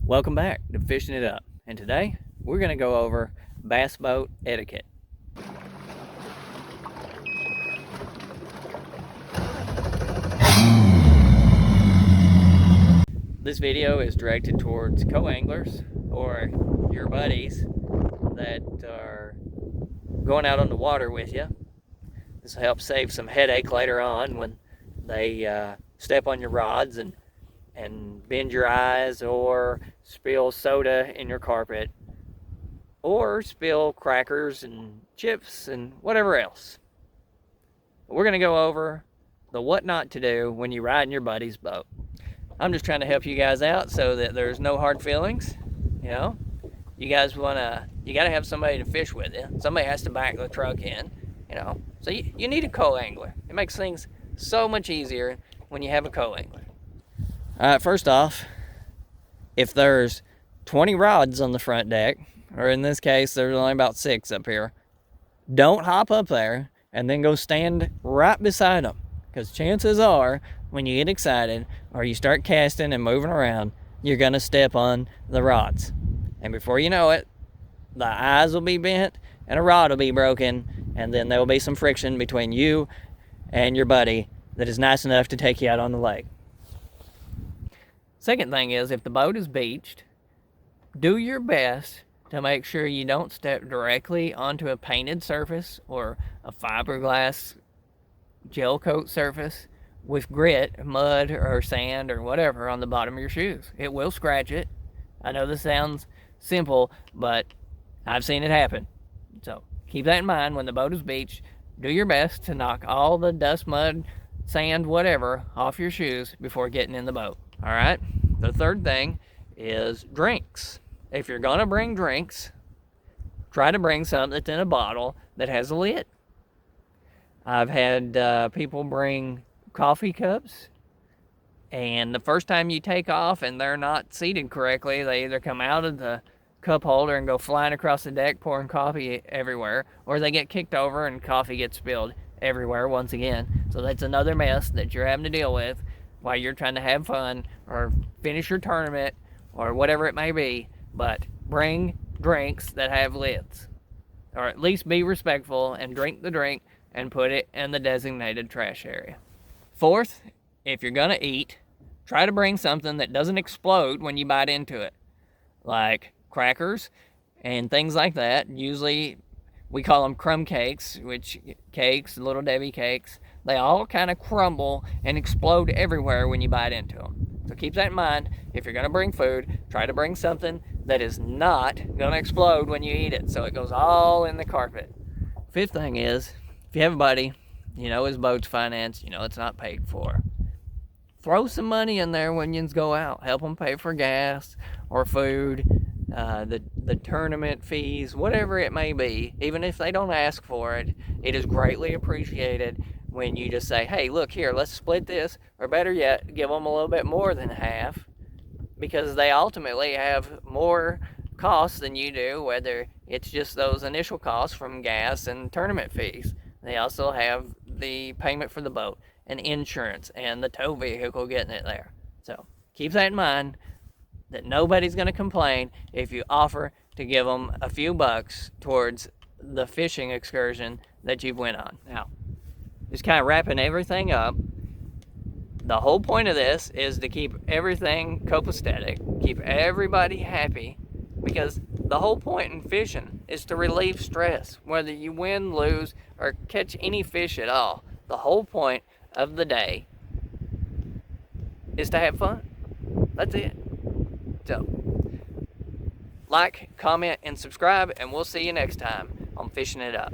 Welcome back to Fishing It Up, and today we're going to go over bass boat etiquette. This video is directed towards co-anglers or your buddies that are going out on the water with you. This will help save some headache later on when they step on your rods and bend your eyes or spill soda in your carpet or spill crackers and chips and whatever else. We're going to go over the what not to do when you ride in your buddy's boat. I'm just trying to help you guys out so that there's no hard feelings. You know, you guys got to have somebody to fish with you. Somebody has to back the truck in, you know. So you need a co-angler. It makes things so much easier when you have a co-angler. All right, first off, if there's 20 rods on the front deck, or in this case, there's only about 6 up here, don't hop up there and then go stand right beside them. Because chances are, when you get excited or you start casting and moving around, you're going to step on the rods. And before you know it, the eyes will be bent and a rod will be broken, and then there will be some friction between you and your buddy that is nice enough to take you out on the lake. Second thing is, if the boat is beached, do your best to make sure you don't step directly onto a painted surface or a fiberglass gel coat surface with grit, mud, or sand, or whatever on the bottom of your shoes. It will scratch it. I know this sounds simple, but I've seen it happen. So keep that in mind when the boat is beached. Do your best to knock all the dust, mud, sand, whatever off your shoes before getting in the boat. All right? The third thing is drinks. If you're going to bring drinks, try to bring something that's in a bottle that has a lid. I've had people bring coffee cups, and the first time you take off and they're not seated correctly, they either come out of the cup holder and go flying across the deck pouring coffee everywhere, or they get kicked over and coffee gets spilled everywhere once again. So that's another mess that you're having to deal with while you're trying to have fun or finish your tournament or whatever it may be. But bring drinks that have lids, or at least be respectful and drink the drink and put it in the designated trash area. Fourth, if you're gonna eat, try to bring something that doesn't explode when you bite into it, like crackers and things like that. Usually we call them crumb cakes, which cakes, Little Debbie cakes, they all kind of crumble and explode everywhere when you bite into them. So keep that in mind. If you're gonna bring food, try to bring something that is not gonna explode when you eat it, so it goes all in the carpet. Fifth thing is, if you have a buddy, you know his boat's financed, you know it's not paid for, throw some money in there when you go out. Help them pay for gas or food, the tournament fees, whatever it may be. Even if they don't ask for it, it is greatly appreciated when you just say, hey, look here, let's split this, or better yet, give them a little bit more than half, because they ultimately have more costs than you do, whether it's just those initial costs from gas and tournament fees. They also have the payment for the boat and insurance and the tow vehicle getting it there. So keep that in mind, that nobody's going to complain if you offer to give them a few bucks towards the fishing excursion that you've went on. Now, just kind of wrapping everything up, the whole point of this is to keep everything copacetic, keep everybody happy, because the whole point in fishing is to relieve stress, whether you win, lose, or catch any fish at all. The whole point of the day is to have fun. That's it. So, like, comment, and subscribe, and we'll see you next time on Fishing It Up.